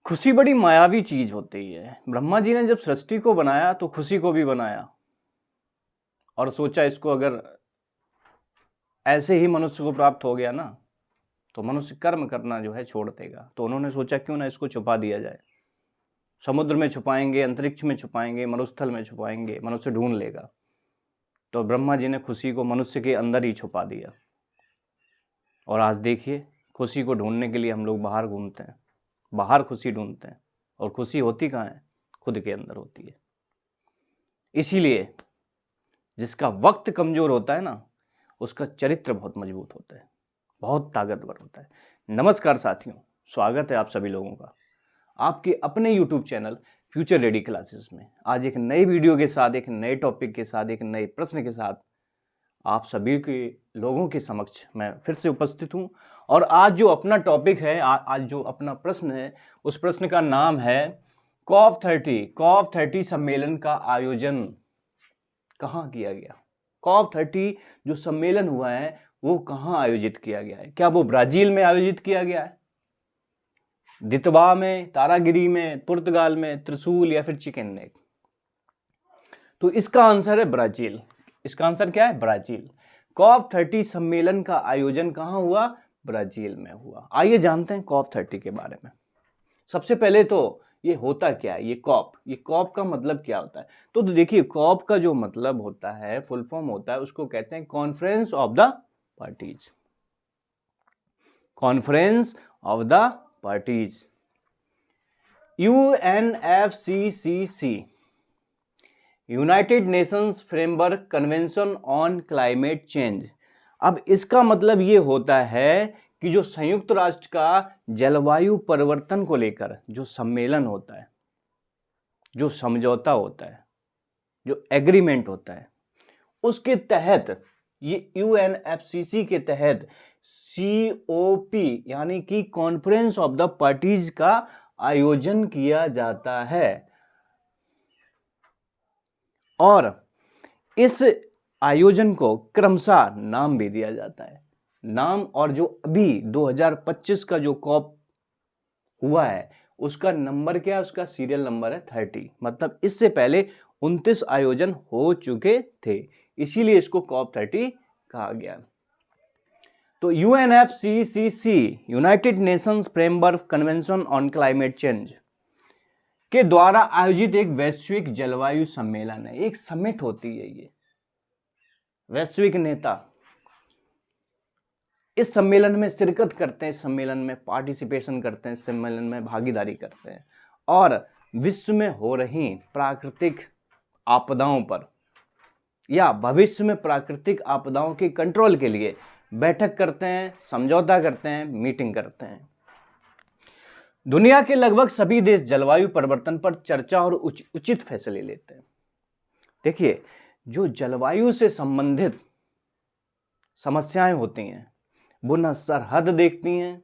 खुशी बड़ी मायावी चीज होती है। ब्रह्मा जी ने जब सृष्टि को बनाया तो खुशी को भी बनाया और सोचा इसको अगर ऐसे ही मनुष्य को प्राप्त हो गया ना तो मनुष्य कर्म करना जो है छोड़ देगा। तो उन्होंने सोचा क्यों ना इसको छुपा दिया जाए। समुद्र में छुपाएंगे, अंतरिक्ष में छुपाएंगे, मरुस्थल में छुपाएंगे, मनुष्य ढूंढ लेगा। तो ब्रह्मा जी ने खुशी को मनुष्य के अंदर ही छुपा दिया। और आज देखिए, खुशी को ढूंढने के लिए हम लोग बाहर घूमते हैं, बाहर खुशी ढूंढते हैं, और खुशी होती कहाँ है? खुद के अंदर होती है। इसीलिए जिसका वक्त कमजोर होता है ना, उसका चरित्र बहुत मजबूत होता है, बहुत ताकतवर होता है। नमस्कार साथियों, स्वागत है आप सभी लोगों का आपके अपने YouTube channel future ready classes में। आज एक नई वीडियो के साथ, एक नए टॉपिक के साथ, एक नए प्रश्न के साथ आप सभी के लोगों के समक्ष मैं फिर से उपस्थित हूं। और आज जो अपना टॉपिक है, आज जो अपना प्रश्न है, उस प्रश्न का नाम है COP30 सम्मेलन का आयोजन कहाँ किया गया। COP30 जो सम्मेलन हुआ है वो कहाँ आयोजित किया गया है? क्या वो ब्राजील में आयोजित किया गया है, दितवा में, तारागिरी में, पुर्तगाल में, त्रिशूल, या फिर चिकन नेक? तो इसका आंसर है ब्राजील। इसका आंसर क्या है? ब्राजील। COP30 सम्मेलन का आयोजन कहाँ हुआ? ब्राजील में हुआ। आइए जानते हैं COP30 के बारे में। सबसे पहले तो ये होता क्या है, ये कॉप का मतलब क्या होता है? तो देखिए, कॉप का जो मतलब होता है, फुल फॉर्म होता है, उसको कहते हैं conference of the parties. Conference of the parties, UNFCCC, United Nations framework convention on climate change. अब इसका मतलब ये होता है कि जो संयुक्त राष्ट्र का जलवायु परिवर्तन को लेकर जो सम्मेलन होता है, जो समझौता होता है, जो एग्रीमेंट होता है, उसके तहत, ये UNFCCC के तहत COP यानी कि कॉन्फ्रेंस ऑफ द पार्टीज का आयोजन किया जाता है। और इस आयोजन को क्रमशः नाम भी दिया जाता है। नाम, और जो अभी 2025 का जो कॉप हुआ है उसका नंबर क्या है? उसका सीरियल नंबर है 30। मतलब इससे पहले 29 आयोजन हो चुके थे, इसीलिए इसको COP30 कहा गया। तो UNFCCC, United Nations framework convention on climate change के द्वारा आयोजित एक वैश्विक जलवायु सम्मेलन है। एक समिट होती है ये। वैश्विक नेता इस सम्मेलन में शिरकत करते हैं, सम्मेलन में पार्टिसिपेशन करते हैं, सम्मेलन में भागीदारी करते हैं, और विश्व में हो रही प्राकृतिक आपदाओं पर या भविष्य में प्राकृतिक आपदाओं के कंट्रोल के लिए बैठक करते हैं, समझौता करते हैं, मीटिंग करते हैं। दुनिया के लगभग सभी देश जलवायु परिवर्तन पर चर्चा और उचित फैसले लेते हैं। देखिए, जो जलवायु से संबंधित समस्याएं होती हैं वो न सरहद देखती हैं,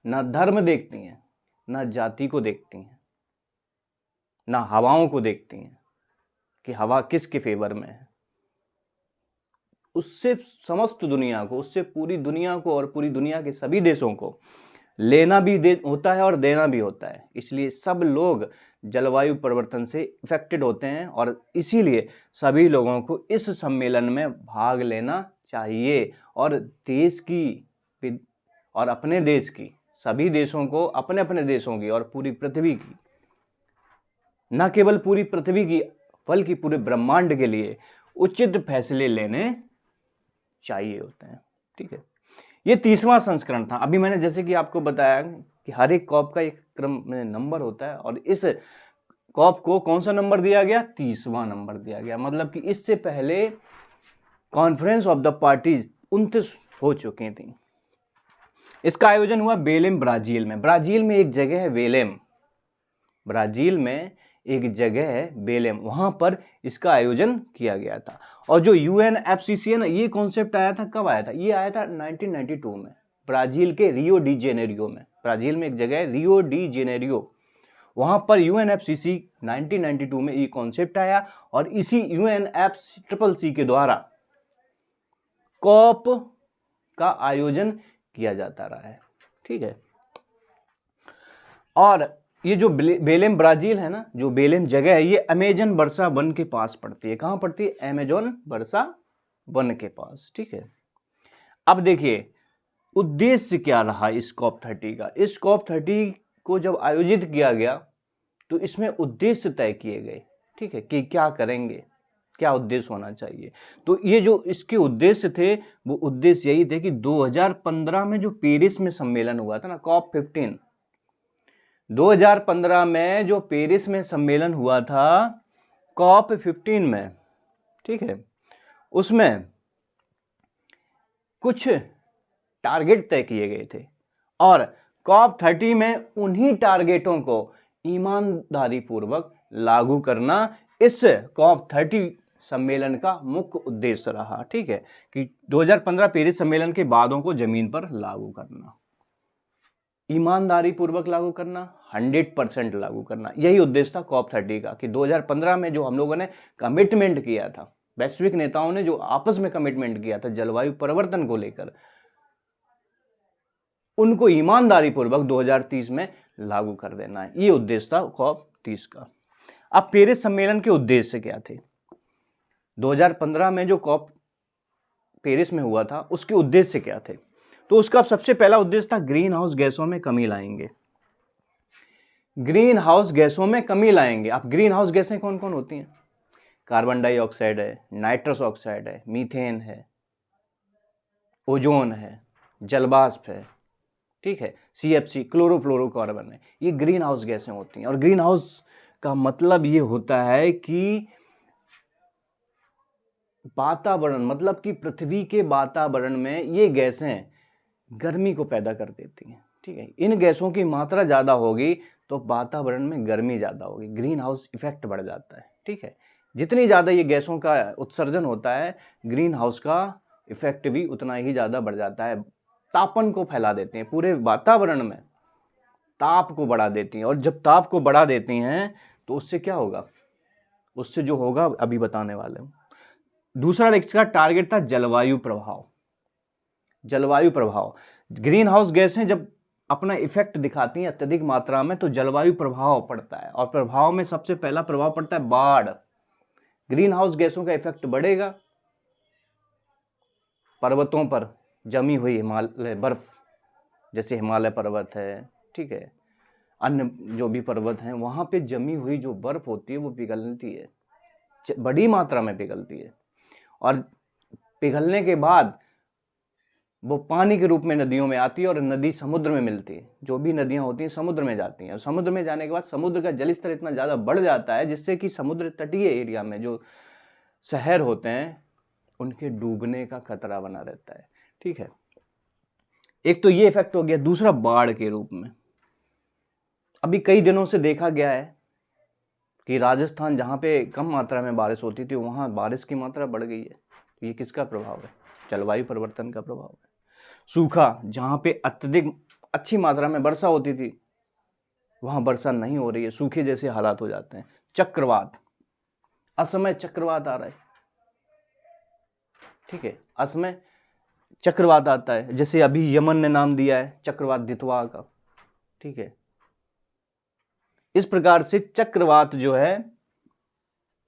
न धर्म देखती हैं, न जाति को देखती हैं, न हवाओं को देखती हैं कि हवा किसके फेवर में है। उससे समस्त दुनिया को, उससे पूरी दुनिया को और पूरी दुनिया के सभी देशों को लेना भी होता है और देना भी होता है। इसलिए सब लोग जलवायु परिवर्तन से इफेक्टेड होते हैं और इसीलिए सभी लोगों को इस सम्मेलन में भाग लेना चाहिए। और देश की और अपने देश की, सभी देशों को अपने अपने देशों की और पूरी पृथ्वी की, न केवल पूरी पृथ्वी की बल्कि पूरे ब्रह्मांड के लिए उचित फैसले लेने चाहिए होते हैं। ठीक है, ये 30वां संस्करण था। अभी मैंने जैसे कि आपको बताया कि हर एक कॉप का एक क्रम में नंबर होता है, और इस कॉप को कौन सा नंबर दिया गया? 30वां नंबर दिया गया। मतलब कि इससे पहले कॉन्फ्रेंस ऑफ द पार्टीज 29 हो चुकी थी। इसका आयोजन हुआ बेलेम, ब्राजील में। ब्राजील में एक जगह है बेलेम, ब्राजील में एक जगह है बेलेम, वहां पर इसका आयोजन किया गया था। और जो UNFCCC है ना, ये कॉन्सेप्ट आया था, कब आया था? ये आया था 1992 में, ब्राजील के रियो डी जेनेरियो में। ब्राजील में एक जगह है रियो डी जेनेरियो, वहां पर UNFCCC 1992 में ये कॉन्सेप्ट आया, और इसी UNFCCC के द्वारा कॉप का आयोजन किया जाता रहा है। ठीक है, और ये जो बेलेम ब्राजील है ना, जो बेलेम जगह है, ये अमेजन वर्षा वन के पास पड़ती है। कहाँ पड़ती है? अमेजन वर्षा वन के पास। ठीक है, अब देखिए उद्देश्य क्या रहा इस COP30 का। इस COP30 को जब आयोजित किया गया तो इसमें उद्देश्य तय किए गए, ठीक है, कि क्या करेंगे, क्या उद्देश्य होना चाहिए। तो ये जो इसके उद्देश्य थे वो उद्देश्य यही थे कि 2015 में जो पेरिस में सम्मेलन हुआ था ना, COP15, 2015 में जो पेरिस में सम्मेलन हुआ था COP15 में, ठीक है, उसमें कुछ टारगेट तय किए गए थे और COP30 में उन्हीं टारगेटों को ईमानदारी पूर्वक लागू करना इस COP30 सम्मेलन का मुख्य उद्देश्य रहा। ठीक है, कि 2015 पेरिस सम्मेलन के वादों को जमीन पर लागू करना, ईमानदारी पूर्वक लागू करना, 100% लागू करना, यही उद्देश्य था COP30 का। कि 2015 में जो हम लोगों ने कमिटमेंट किया था, वैश्विक नेताओं ने जो आपस में कमिटमेंट किया था जलवायु परिवर्तन को लेकर, उनको ईमानदारी पूर्वक 2030 में लागू कर देना है। ये उद्देश्य था COP30 का। अब पेरिस सम्मेलन के उद्देश्य क्या थे? 2015 में जो COP पेरिस में हुआ था उसके उद्देश्य क्या थे? तो उसका सबसे पहला उद्देश्य था ग्रीन हाउस गैसों में कमी लाएंगे। ग्रीन हाउस गैसों में कमी लाएंगे। अब ग्रीन हाउस गैसें कौन कौन होती हैं? कार्बन डाइऑक्साइड है, नाइट्रस ऑक्साइड है, मीथेन है, ओजोन है, जलवाष्प है, ठीक है, CFC क्लोरोफ्लोरोकार्बन है। ये ग्रीन हाउस गैसें होती हैं। और ग्रीन हाउस का मतलब ये होता है कि वातावरण, मतलब कि पृथ्वी के वातावरण में ये गैसें गर्मी को पैदा कर देती हैं। ठीक है, इन गैसों की मात्रा ज़्यादा होगी तो वातावरण में गर्मी ज़्यादा होगी, ग्रीन हाउस इफेक्ट बढ़ जाता है। ठीक है, जितनी ज़्यादा ये गैसों का उत्सर्जन होता है, ग्रीन हाउस का इफेक्ट भी उतना ही ज़्यादा बढ़ जाता है। तापन को फैला देती हैं, पूरे वातावरण में ताप को बढ़ा देती हैं। और जब ताप को बढ़ा देती हैं तो उससे क्या होगा? उससे जो होगा अभी बताने वाले हूँ। दूसरा इसका टारगेट था जलवायु प्रभाव। जलवायु प्रभाव, ग्रीन हाउस गैसें जब अपना इफेक्ट दिखाती हैं अत्यधिक मात्रा में तो जलवायु प्रभाव पड़ता है। और प्रभाव में सबसे पहला प्रभाव पड़ता है बाढ़। ग्रीन हाउस गैसों का इफेक्ट बढ़ेगा, पर्वतों पर जमी हुई हिमालय बर्फ, जैसे हिमालय पर्वत है, ठीक है, अन्य जो भी पर्वत हैं, वहाँ पे जमी हुई जो बर्फ होती है वो पिघलती है, बड़ी मात्रा में पिघलती है। और पिघलने के बाद वो पानी के रूप में नदियों में आती है और नदी समुद्र में मिलती है। जो भी नदियाँ होती हैं समुद्र में जाती हैं और समुद्र में जाने के बाद समुद्र का जल स्तर इतना ज़्यादा बढ़ जाता है जिससे कि समुद्र तटीय एरिया में जो शहर होते हैं उनके डूबने का खतरा बना रहता है। ठीक है, एक तो ये इफेक्ट हो गया। दूसरा बाढ़ के रूप में अभी कई दिनों से देखा गया है कि राजस्थान जहाँ पे कम मात्रा में बारिश होती थी वहाँ बारिश की मात्रा बढ़ गई है। ये किसका प्रभाव है? जलवायु परिवर्तन का प्रभाव है। सूखा, जहाँ पे अत्यधिक अच्छी मात्रा में वर्षा होती थी वहाँ वर्षा नहीं हो रही है, सूखे जैसे हालात हो जाते हैं। चक्रवात, असमय चक्रवात आ रहा है। ठीक है, असमय चक्रवात आता है, जैसे अभी यमन ने नाम दिया है चक्रवात दितवा का। ठीक है, इस प्रकार से चक्रवात जो है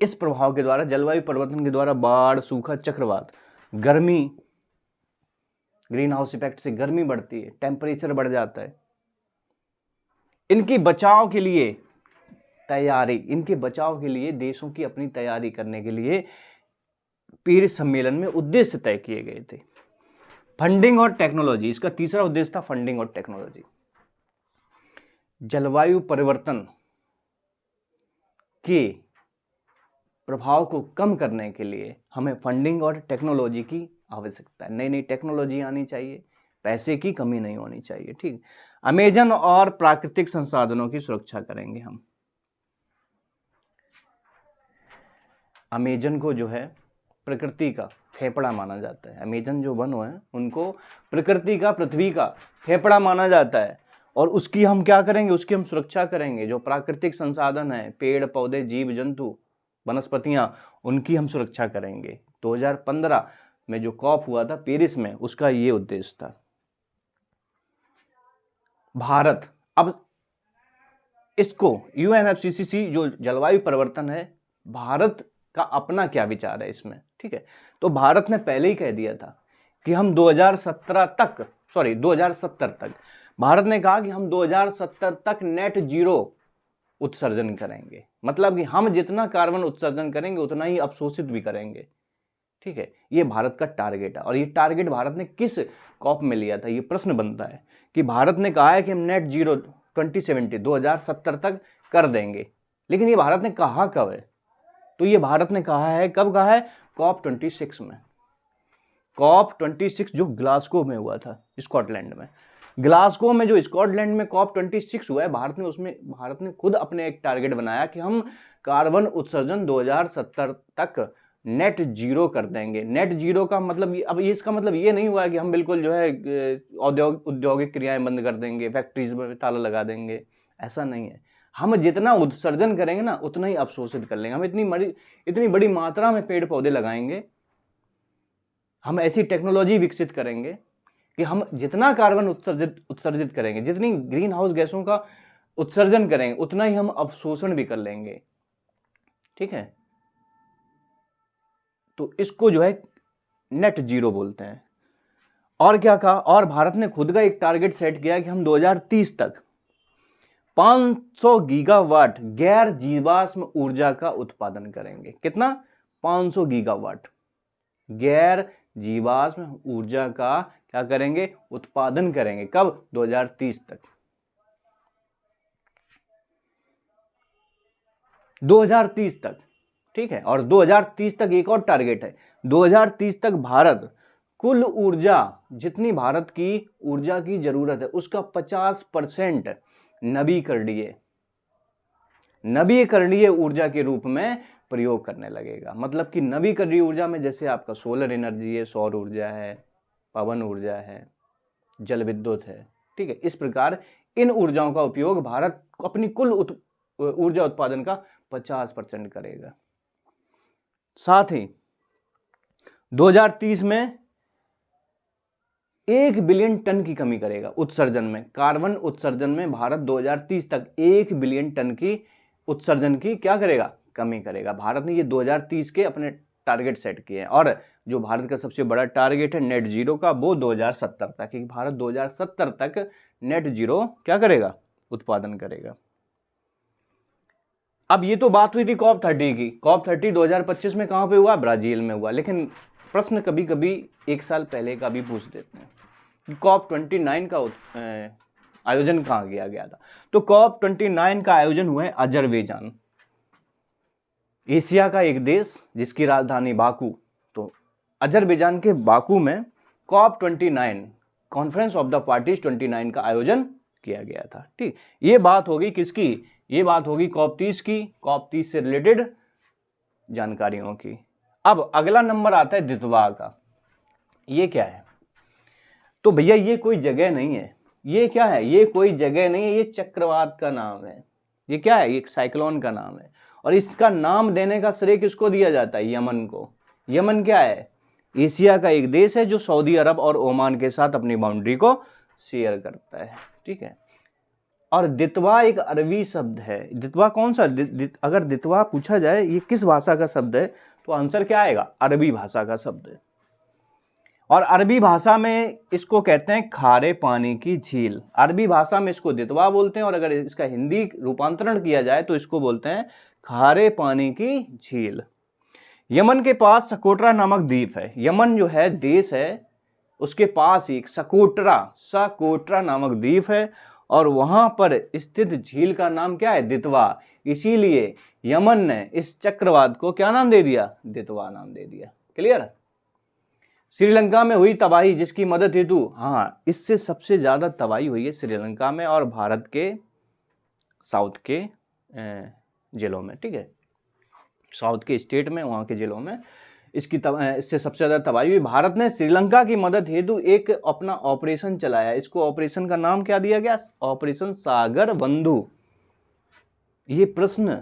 इस प्रभाव के द्वारा, जलवायु परिवर्तन के द्वारा बाढ़, सूखा, चक्रवात, गर्मी, ग्रीन हाउस इफेक्ट से गर्मी बढ़ती है, टेम्परेचर बढ़ जाता है। इनकी बचाव के लिए तैयारी, इनके बचाव के लिए देशों की अपनी तैयारी करने के लिए पेरिस सम्मेलन में उद्देश्य तय किए गए थे। फंडिंग और टेक्नोलॉजी, इसका तीसरा उद्देश्य था फंडिंग और टेक्नोलॉजी। जलवायु परिवर्तन के प्रभाव को कम करने के लिए हमें फंडिंग और टेक्नोलॉजी की आवश्यकता है। नई नई टेक्नोलॉजी आनी चाहिए, पैसे की कमी नहीं होनी चाहिए। ठीक, अमेजन और प्राकृतिक संसाधनों की सुरक्षा करेंगे हम। अमेजन को जो है प्रकृति का फेफड़ा माना जाता है। अमेजन जो वन है उनको प्रकृति का, पृथ्वी का फेफड़ा माना जाता है। और उसकी हम क्या करेंगे? उसकी हम सुरक्षा करेंगे। जो प्राकृतिक संसाधन है, पेड़ पौधे, जीव जंतु, वनस्पतियां, उनकी हम सुरक्षा करेंगे। 2015 में जो COP हुआ था पेरिस में, उसका ये उद्देश्य था। भारत, अब इसको UNFCCC जो जलवायु परिवर्तन है, भारत का अपना क्या विचार है इसमें, ठीक है। तो भारत ने पहले ही कह दिया था कि हम 2070 तक भारत ने कहा कि हम 2070 तक नेट जीरो उत्सर्जन करेंगे। मतलब कि हम जितना कार्बन उत्सर्जन करेंगे उतना ही अवशोषित भी करेंगे, ठीक है। ये भारत का टारगेट है। और ये टारगेट भारत ने किस कॉप में लिया था, ये प्रश्न बनता है कि भारत ने कहा है कि हम नेट जीरो 2070 तक कर देंगे, लेकिन ये भारत ने कहा कब है? तो ये भारत ने कहा है, कब कहा है? COP26 में। COP26 जो ग्लासगो में हुआ था, स्कॉटलैंड में। ग्लासगो में जो स्कॉटलैंड में COP26 हुआ है, भारत ने खुद अपने एक टारगेट बनाया कि हम कार्बन उत्सर्जन 2070 तक नेट जीरो कर देंगे। नेट जीरो का मतलब अब ये इसका मतलब ये नहीं हुआ कि हम बिल्कुल जो है औद्योगिक क्रियाएं बंद कर देंगे, फैक्ट्रीज में ताला लगा देंगे, ऐसा नहीं है। हम जितना उत्सर्जन करेंगे ना उतना ही अवशोषित कर लेंगे। हम इतनी बड़ी मात्रा में पेड़ पौधे लगाएंगे, हम ऐसी टेक्नोलॉजी विकसित करेंगे कि हम जितना कार्बन उत्सर्जित करेंगे, जितनी ग्रीन हाउस गैसों का उत्सर्जन करेंगे, उतना ही हम अवशोषण भी कर लेंगे, ठीक है। तो इसको जो है नेट जीरो बोलते हैं। और क्या कहा? और भारत ने खुद का एक टारगेट सेट किया कि हम 2030 तक 500 गीगावाट गैर जीवाश्म ऊर्जा का उत्पादन करेंगे। कितना? 500 गीगावाट गैर जीवाश्म ऊर्जा का क्या करेंगे? उत्पादन करेंगे। कब? 2030 तक। 2030 तक, ठीक है। और 2030 तक एक और टारगेट है, 2030 तक भारत कुल ऊर्जा, जितनी भारत की ऊर्जा की जरूरत है उसका 50% नवीकरणीय ऊर्जा के रूप में प्रयोग करने लगेगा। मतलब कि नवीकरणीय ऊर्जा में जैसे आपका सोलर एनर्जी है, सौर ऊर्जा है, पवन ऊर्जा है, जल विद्युत है, ठीक है। इस प्रकार इन ऊर्जाओं का उपयोग भारत अपनी कुल ऊर्जा उत्पादन का 50% करेगा। साथ ही 2030 में 1 बिलियन टन की कमी करेगा उत्सर्जन में। कार्बन उत्सर्जन में भारत 2030 तक 1 बिलियन टन की उत्सर्जन की क्या करेगा? कमी करेगा। भारत ने ये 2030 के अपने टारगेट सेट किए हैं। और जो भारत का सबसे बड़ा टारगेट है नेट जीरो का, वो 2070 तक, क्योंकि भारत 2070 तक नेट जीरो क्या करेगा? उत्पादन करेगा। अब ये तो बात हुई थी COP30 की। COP30 2025 में कहाँ पे हुआ? ब्राजील में हुआ। लेकिन प्रश्न कभी कभी एक साल पहले का भी पूछ देते हैं कि COP29 का आयोजन कहाँ किया गया था। तो COP29 का आयोजन हुआ है अजरबैजान, एशिया का एक देश जिसकी राजधानी बाकू। तो अजरबैजान के बाकू में COP29 conference of the parties 29 का आयोजन किया गया था, ठीक। ये बात होगी किसकी? ये बात होगी COP30 की, COP30 से रिलेटेड जानकारियों की। अब अगला नंबर आता है दितवा का। ये क्या है? तो भैया ये कोई जगह नहीं है। ये क्या है? ये कोई जगह नहीं है, ये चक्रवात का नाम है। ये क्या है? ये एक साइक्लोन का नाम है। और इसका नाम देने का श्रेय किसको दिया जाता है? यमन को। यमन क्या है? एशिया का एक देश है जो सऊदी अरब और ओमान के साथ अपनी बाउंड्री को शेयर करता है, ठीक है। और दितवा एक अरबी शब्द है। दितवा कौन सा? अगर दितवा पूछा जाए ये किस भाषा का शब्द है, तो आंसर क्या आएगा? अरबी भाषा का शब्द है। और अरबी भाषा में इसको कहते हैं खारे पानी की झील। अरबी भाषा में इसको दितवा बोलते हैं, और अगर इसका हिंदी रूपांतरण किया जाए तो इसको बोलते हैं खारे पानी की झील। यमन के पास सकोट्रा नामक द्वीप है। यमन जो है देश है, उसके पास ही एक सकोट्रा नामक द्वीप है, और वहां पर स्थित झील का नाम क्या है? दितवा। इसीलिए यमन ने इस चक्रवात को क्या नाम दे दिया? दितवा नाम दे दिया। क्लियर? श्रीलंका में हुई तबाही जिसकी मदद हेतु, हाँ, इससे सबसे ज्यादा तबाही हुई है श्रीलंका में और भारत के साउथ के जिलों में, ठीक है। साउथ के स्टेट में, वहां के जिलों में इससे सबसे ज्यादा तबाही हुई। भारत ने श्रीलंका की मदद हेतु एक अपना ऑपरेशन चलाया। इसको ऑपरेशन का नाम क्या दिया गया? ऑपरेशन सागर बंधु। ये प्रश्न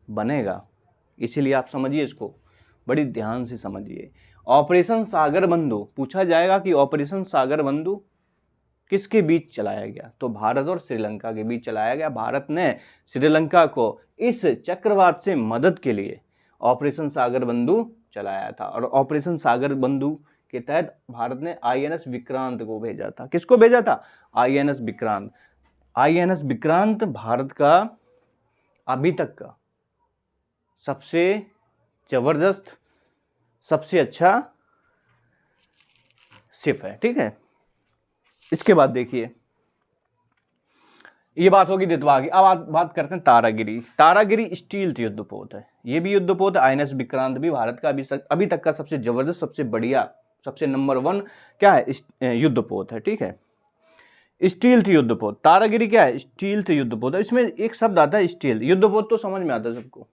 बनेगा, इसीलिए आप समझिए, इसको बड़ी ध्यान से समझिए। ऑपरेशन सागर बंधु पूछा जाएगा कि ऑपरेशन सागर बंधु किसके बीच चलाया गया? तो भारत और श्रीलंका के बीच चलाया गया। भारत ने श्रीलंका को इस चक्रवात से मदद के लिए ऑपरेशन सागर बंधु चलाया था, और ऑपरेशन सागर बंधु के तहत भारत ने आईएनएस विक्रांत को भेजा था। किसको भेजा था? आईएनएस विक्रांत। आईएनएस विक्रांत भारत का अभी तक का सबसे जबरदस्त, सबसे अच्छा शिप है, ठीक है। इसके बाद देखिए, ये बात होगी दितवा की। अब आप बात करते हैं तारागिरी। तारागिरी स्टील्थ युद्धपोत है, ये भी युद्धपोत है। आईएनएस विक्रांत भी भारत का अभी तक का सबसे जबरदस्त, सबसे बढ़िया, सबसे नंबर 1 क्या है? युद्धपोत है, ठीक है। स्टील्थ युद्धपोत, तारागिरी क्या है? स्टील्थ युद्धपोत है। इसमें एक शब्द आता है स्टील। युद्धपोत तो समझ में आता है सबको,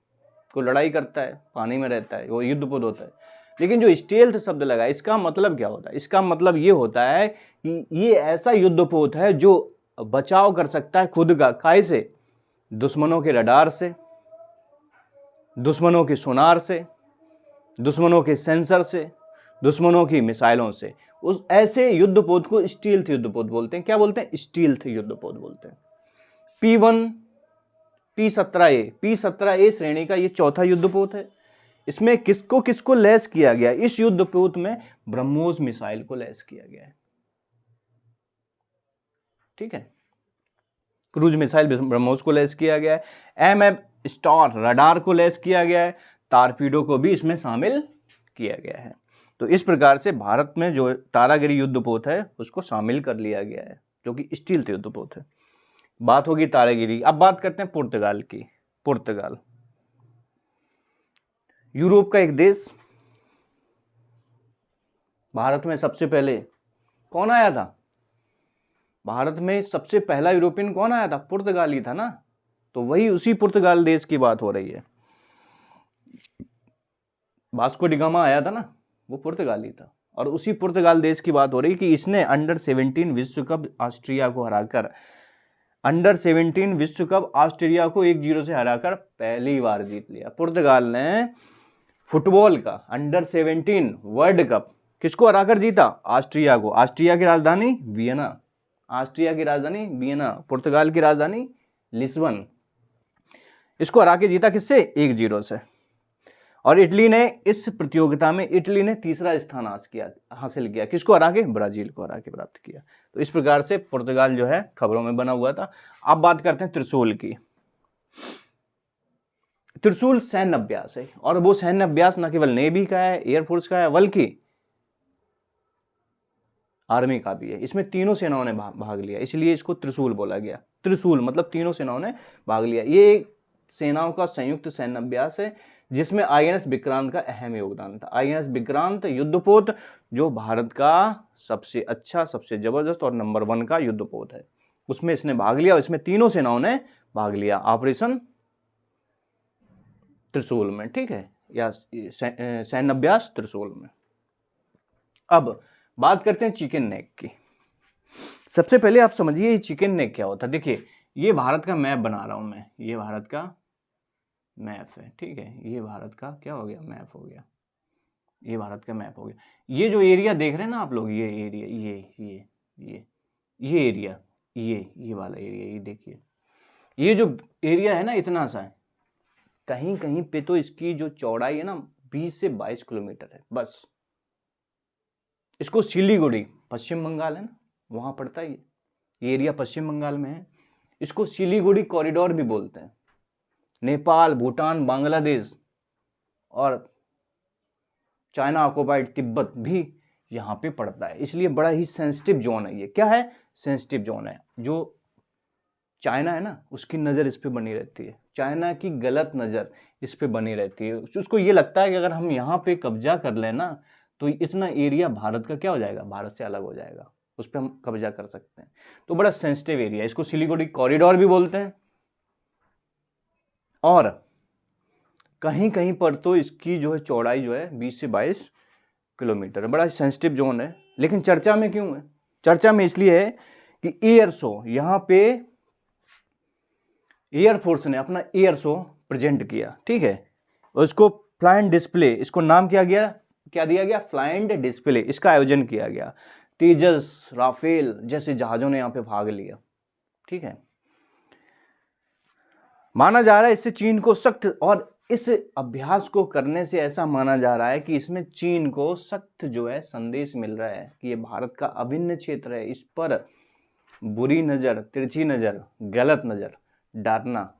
कोई लड़ाई करता है, पानी में रहता है, वो युद्धपोत होता है। लेकिन जो स्टील्थ शब्द लगा, इसका मतलब क्या होता है? इसका मतलब ये होता है कि ये ऐसा युद्धपोत है जो बचाव कर सकता है खुद का, काहे से? दुश्मनों के रडार से, दुश्मनों के सोनार से, दुश्मनों के सेंसर से, दुश्मनों की मिसाइलों से। उस ऐसे युद्धपोत को स्टील्थ युद्धपोत बोलते हैं। क्या बोलते हैं? स्टील्थ युद्धपोत बोलते हैं। P1 P-17A, P-17A श्रेणी का ये चौथा युद्धपोत है। इसमें किसको किसको लैस किया गया? इस युद्धपोत में ब्रह्मोस मिसाइल को लैस किया गया है, ठीक है। क्रूज मिसाइल ब्रह्मोस को लैस किया गया है। MF स्टार रडार को लैस किया गया है। टारपीडो को भी इसमें शामिल किया गया है। तो इस प्रकार से भारत में जो तारागिरी युद्धपोत है उसको शामिल कर लिया गया है, जो कि स्टील्थ युद्धपोत है। बात होगी तारागिरी। अब बात करते हैं पुर्तगाल की। पुर्तगाल यूरोप का एक देश। भारत में सबसे पहले कौन आया था? भारत में सबसे पहला यूरोपियन कौन आया था? पुर्तगाल ही था ना। तो वही उसी पुर्तगाल देश की बात हो रही है। वास्को डी गामा आया था ना, वो पुर्तगाल ही था। और उसी पुर्तगाल देश की बात हो रही है कि इसने अंडर 17 विश्व कप ऑस्ट्रिया को हराकर, अंडर 17 विश्व कप ऑस्ट्रिया को 1-0 से हराकर पहली बार जीत लिया। पुर्तगाल ने फुटबॉल का अंडर 17 वर्ल्ड कप किसको हराकर जीता? ऑस्ट्रिया को। ऑस्ट्रिया की राजधानी वियना, ऑस्ट्रिया की राजधानी वियना, पुर्तगाल की राजधानी लिस्बन। इसको हरा के जीता किससे? 1-0 से। और इटली ने इस प्रतियोगिता में, इटली ने तीसरा स्थान हासिल किया। किसको हरा के? ब्राजील को हरा के प्राप्त किया। तो इस प्रकार से पुर्तगाल जो है खबरों में बना हुआ था। अब बात करते हैं त्रिशूल की। त्रिशूल सैन्य अभ्यास है, और वो सैन्य अभ्यास न केवल नेवी का है, एयरफोर्स का है, बल्कि आर्मी का भी है। इसमें तीनों सेनाओं ने भाग लिया, इसलिए इसको त्रिशूल बोला गया। त्रिशूल मतलब तीनों सेनाओं ने भाग लिया। ये सेनाओं का संयुक्त सैन्य अभ्यास है जिसमें आईएनएस विक्रांत का अहम योगदान था। आईएनएस विक्रांत युद्धपोत जो भारत का सबसे अच्छा, सबसे जबरदस्त और नंबर 1 का युद्धपोत है, उसमें इसने भाग लिया। और इसमें तीनों सेनाओं ने भाग लिया ऑपरेशन त्रिशूल में, ठीक है, या सैन्य अभ्यास त्रिशूल में। अब बात करते हैं चिकन नेक की। सबसे पहले आप समझिए ये चिकन नेक क्या होता है। देखिए, ये भारत का मैप बना रहा हूं मैं, ये भारत का मैप है, ठीक है। ये भारत का क्या हो गया? मैप हो गया। ये भारत का मैप हो गया। ये जो एरिया देख रहे हैं ना आप लोग, ये एरिया, ये एरिया, ये वाला एरिया, ये देखिए, ये जो एरिया है ना, इतना सा है। कहीं कहीं पे तो इसकी जो चौड़ाई है ना 20 से 22 किलोमीटर है बस। इसको सिलीगुड़ी, पश्चिम बंगाल है ना, वहां पड़ता है ये एरिया, पश्चिम बंगाल में है। इसको सिलीगुड़ी कॉरिडोर भी बोलते हैं। नेपाल, भूटान, बांग्लादेश और चाइना ऑक्युपाइड तिब्बत भी यहाँ पे पड़ता है, इसलिए बड़ा ही सेंसिटिव जोन है ये। क्या है? सेंसिटिव जोन है। जो चाइना है ना, उसकी नज़र इस पे बनी रहती है, चाइना की गलत नज़र इस पे बनी रहती है। उसको ये लगता है कि अगर हम यहाँ पे कब्जा कर लें ना, तो इतना एरिया भारत का क्या हो जाएगा? भारत से अलग हो जाएगा, उस पर हम कब्जा कर सकते हैं। तो बड़ा सेंसिटिव एरिया है, इसको सिलीगुड़ी कॉरिडोर भी बोलते हैं। और कहीं कहीं पर तो इसकी जो है चौड़ाई जो है 20 से 22 किलोमीटर है। बड़ा सेंसिटिव जोन है। लेकिन चर्चा में क्यों है? चर्चा में इसलिए है कि एयर शो, यहाँ पे एयरफोर्स ने अपना एयर शो प्रेजेंट किया, ठीक है। और इसको फ्लाइंग डिस्प्ले, इसको नाम क्या दिया गया? फ्लाइंग डिस्प्ले, इसका आयोजन किया गया। तेजस, राफेल जैसे जहाज़ों ने यहाँ पे भाग लिया। ठीक है, माना जा रहा है इससे चीन को सख्त, और इस अभ्यास को करने से ऐसा माना जा रहा है कि इसमें चीन को सख्त जो है संदेश मिल रहा है कि ये भारत का अभिन्न क्षेत्र है, इस पर बुरी नज़र, तिरछी नज़र, गलत नज़र डालना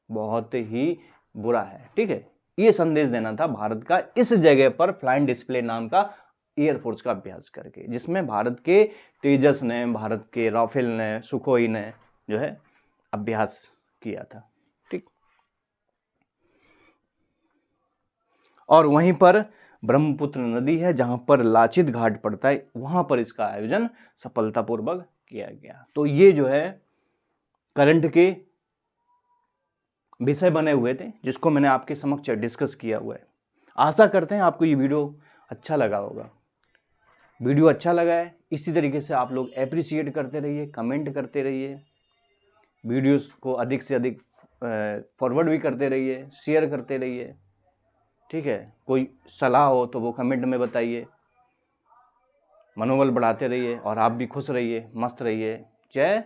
बहुत ही बुरा है। ठीक है, ये संदेश देना था भारत का इस जगह पर फ्लाइंग डिस्प्ले नाम का एयरफोर्स का अभ्यास करके, जिसमें भारत के तेजस ने, भारत के राफेल ने, सुखोई ने जो है अभ्यास किया था। ठीक, और वहीं पर ब्रह्मपुत्र नदी है जहां पर लाचित घाट पड़ता है, वहां पर इसका आयोजन सफलतापूर्वक किया गया। तो ये जो है करंट के विषय बने हुए थे जिसको मैंने आपके समक्ष डिस्कस किया हुआ है। आशा करते हैं आपको ये वीडियो अच्छा लगा होगा। वीडियो अच्छा लगा है इसी तरीके से आप लोग एप्रिशिएट करते रहिए, कमेंट करते रहिए, वीडियोस को अधिक से अधिक फॉरवर्ड भी करते रहिए, शेयर करते रहिए। ठीक है, कोई सलाह हो तो वो कमेंट में बताइए। मनोबल बढ़ाते रहिए और आप भी खुश रहिए, मस्त रहिए। जय